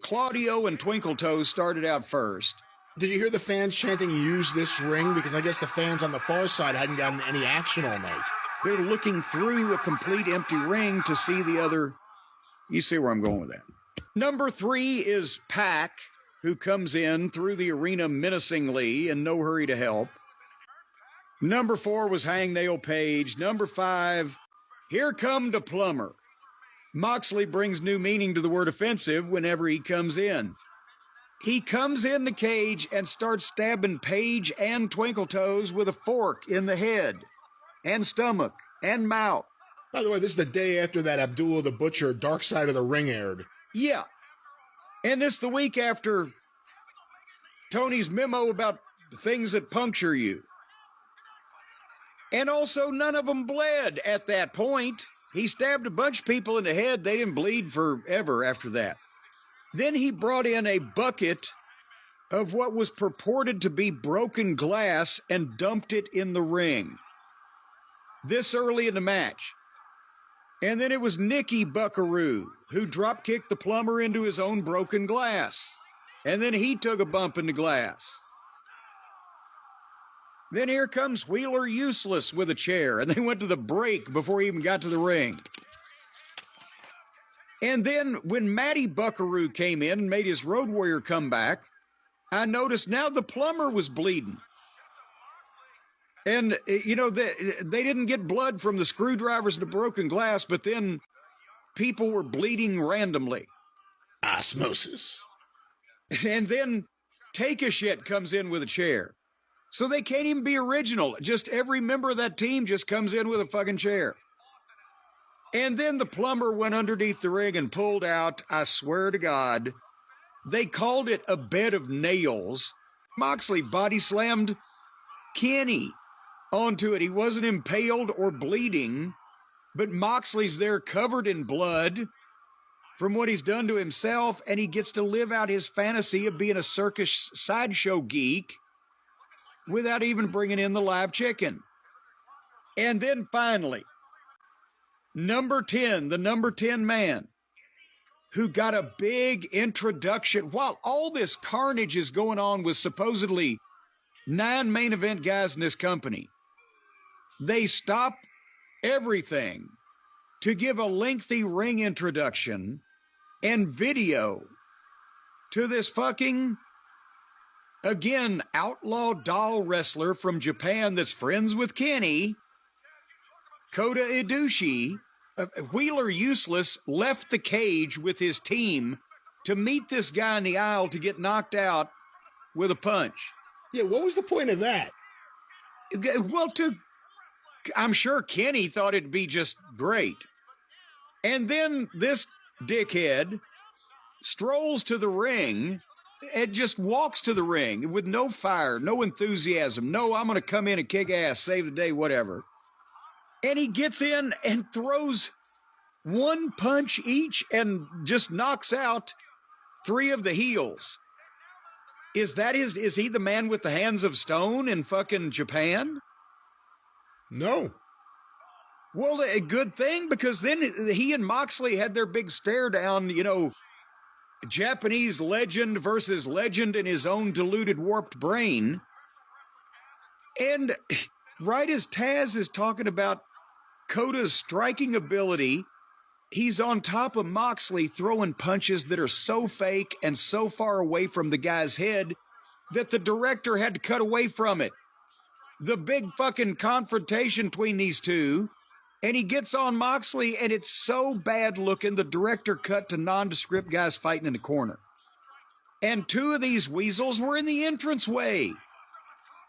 Claudio and Twinkle Toes started out first. Did you hear the fans chanting, use this ring? Because I guess the fans on the far side hadn't gotten any action all night. They're looking through a complete empty ring to see the other. You see where I'm going with that. Number 3 is Pac, who comes in through the arena menacingly in no hurry to help. Number 4 was Hangnail Page. Number 5, here come the plumber. Moxley brings new meaning to the word offensive whenever he comes in. He comes in the cage and starts stabbing Page and Twinkle Toes with a fork in the head and stomach and mouth. By the way, this is the day after that Abdullah the Butcher Dark Side of the Ring aired. Yeah. And this the week after Tony's memo about things that puncture you. And also, none of them bled at that point. He stabbed a bunch of people in the head. They didn't bleed forever after that. Then he brought in a bucket of what was purported to be broken glass and dumped it in the ring. This early in the match. And then it was Nicky Buckaroo who drop-kicked the plumber into his own broken glass. And then he took a bump in the glass. Then here comes Wheeler Useless with a chair, and they went to the break before he even got to the ring. And then when Matty Buckaroo came in and made his Road Warrior comeback, I noticed now the plumber was bleeding. And, you know, they didn't get blood from the screwdrivers and the broken glass, but then people were bleeding randomly. Osmosis. And then Take-A-Shit comes in with a chair. So they can't even be original. Just every member of that team just comes in with a fucking chair. And then the plumber went underneath the ring and pulled out, I swear to God, they called it a bed of nails. Moxley body slammed Kenny onto it. He wasn't impaled or bleeding, but Moxley's there covered in blood from what he's done to himself, and he gets to live out his fantasy of being a circus sideshow geek without even bringing in the live chicken. And then finally, number 10, the number 10 man, who got a big introduction. While all this carnage is going on with supposedly 9 main event guys in this company, they stop everything to give a lengthy ring introduction and video to this fucking, again, outlaw doll wrestler from Japan that's friends with Kenny, Kota Ibushi. Wheeler Useless left the cage with his team to meet this guy in the aisle to get knocked out with a punch. Yeah, what was the point of that? Well, I'm sure Kenny thought it'd be just great. And then this dickhead strolls to the ring and just walks to the ring with no fire, no enthusiasm. No, I'm going to come in and kick ass, save the day, whatever. And he gets in and throws one punch each and just knocks out 3 of the heels. Is he the man with the hands of stone in fucking Japan? No. Well, a good thing, because then he and Moxley had their big stare down, you know, Japanese legend versus legend in his own deluded, warped brain. And right as Taz is talking about Kota's striking ability, he's on top of Moxley throwing punches that are so fake and so far away from the guy's head that the director had to cut away from it. The big fucking confrontation between these two, and he gets on Moxley, and it's so bad looking, the director cut to nondescript guys fighting in the corner. And 2 of these weasels were in the entranceway.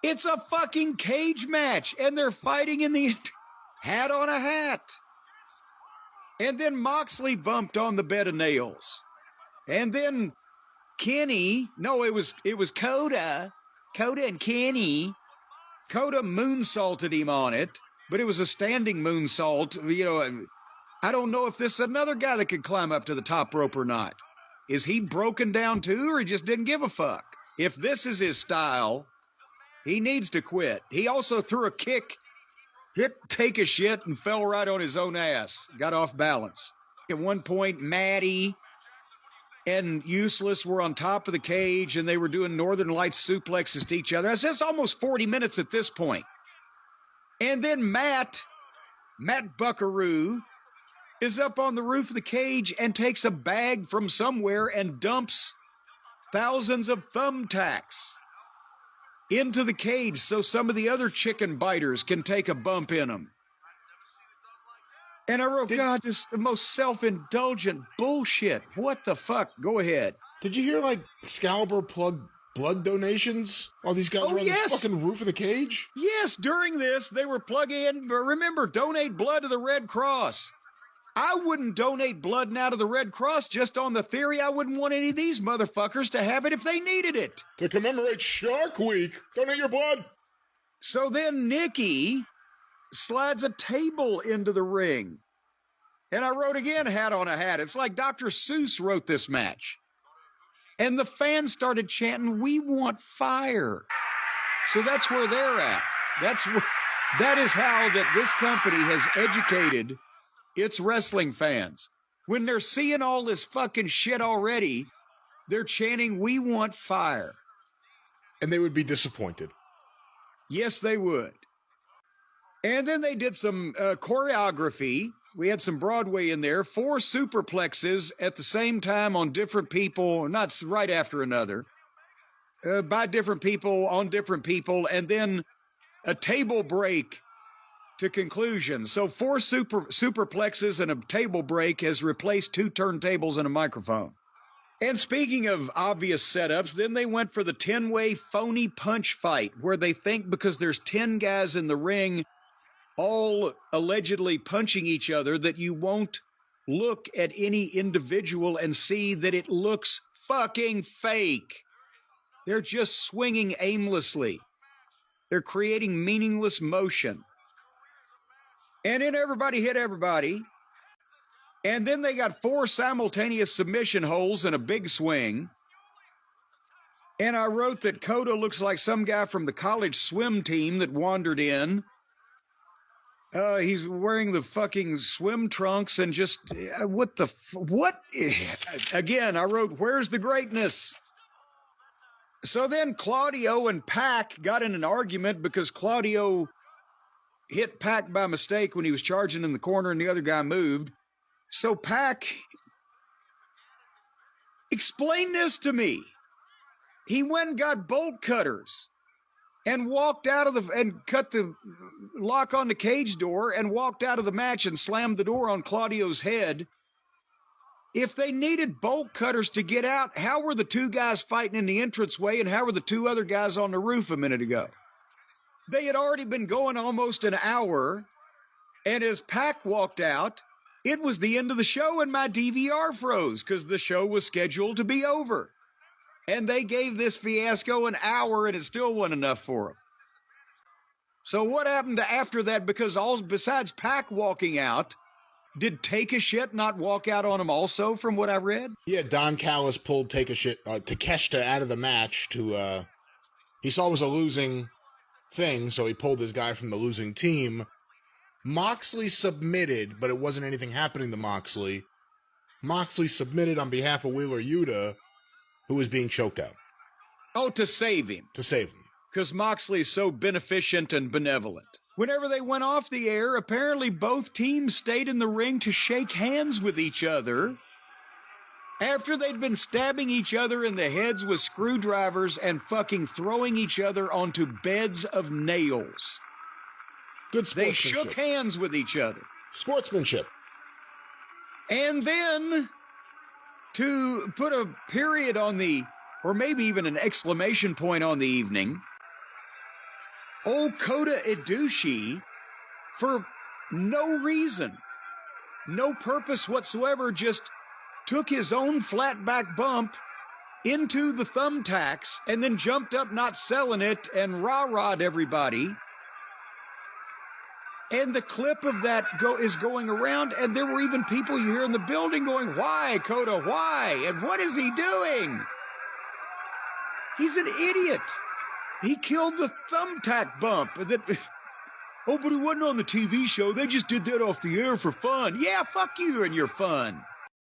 It's a fucking cage match, and they're fighting in the hat on a hat. And then Moxley bumped on the bed of nails. And then Kenny, no, it was Kota and Kenny. Kota moonsaulted him on it, but it was a standing moonsault. You know, I don't know if this is another guy that could climb up to the top rope or not. Is he broken down too, or he just didn't give a fuck? If this is his style, he needs to quit. He also threw a kick, hit Take-A-Shit, and fell right on his own ass. Got off balance. At one point, Matty and Useless were on top of the cage, and they were doing Northern Lights suplexes to each other. I said it's almost 40 minutes at this point. And then Matt Buckaroo, is up on the roof of the cage and takes a bag from somewhere and dumps thousands of thumbtacks into the cage so some of the other chicken biters can take a bump in them. And I wrote, God, this is the most self-indulgent bullshit. What the fuck? Go ahead. Did you hear, like, Excalibur plug blood donations while these guys were on the fucking roof of the cage? Yes, during this, they were plugging in. Remember, donate blood to the Red Cross. I wouldn't donate blood now to the Red Cross just on the theory I wouldn't want any of these motherfuckers to have it if they needed it. To commemorate Shark Week, donate your blood. So then Nikki slides a table into the ring. And I wrote again, hat on a hat. It's like Dr. Seuss wrote this match. And the fans started chanting, "We want fire." So that's where they're at. That is how that this company has educated its wrestling fans. When they're seeing all this fucking shit already, they're chanting, "We want fire." And they would be disappointed. Yes, they would. And then they did some choreography. We had some Broadway in there, 4 superplexes at the same time on different people, not right after another, by different people, on different people, and then a table break to conclusion. So 4 superplexes and a table break has replaced 2 turntables and a microphone. And speaking of obvious setups, then they went for the 10-way phony punch fight, where they think because there's 10 guys in the ring all allegedly punching each other that you won't look at any individual and see that it looks fucking fake. They're just swinging aimlessly. They're creating meaningless motion. And then everybody hit everybody. And then they got 4 simultaneous submission holds and a big swing. And I wrote that Kota looks like some guy from the college swim team that wandered in. He's wearing the fucking swim trunks and just, what? Again, I wrote, where's the greatness? So then Claudio and Pac got in an argument because Claudio hit Pac by mistake when he was charging in the corner and the other guy moved. So Pac, explain this to me. He went and got bolt cutters and walked out of and cut the lock on the cage door and walked out of the match and slammed the door on Claudio's head. If they needed bolt cutters to get out, how were the 2 guys fighting in the entranceway and how were the 2 other guys on the roof a minute ago? They had already been going almost an hour, and as Pac walked out, it was the end of the show and my DVR froze because the show was scheduled to be over. And they gave this fiasco an hour, and it still wasn't enough for them. So what happened after that? Because besides Pac walking out, did Take a Shit not walk out on him also, from what I read? Yeah, Don Callis pulled Takeshita out of the match he saw it was a losing thing, so he pulled his guy from the losing team. Moxley submitted, but it wasn't anything happening to Moxley. Moxley submitted on behalf of Wheeler Yuta, who was being choked out. Oh, to save him. To save him. Because Moxley is so beneficent and benevolent. Whenever they went off the air, apparently both teams stayed in the ring to shake hands with each other after they'd been stabbing each other in the heads with screwdrivers and fucking throwing each other onto beds of nails. Good sportsmanship. They shook hands with each other. Sportsmanship. And then, to put a period on or maybe even an exclamation point on the evening, old Kota Ibushi, for no reason, no purpose whatsoever, just took his own flat back bump into the thumbtacks and then jumped up not selling it and rah-rahed everybody. And the clip of that is going around, and there were even people you hear in the building going, "Why, Kota, why? And what is he doing? He's an idiot. He killed the thumbtack bump." Oh, but it wasn't on the TV show. They just did that off the air for fun. Yeah, fuck you and your fun.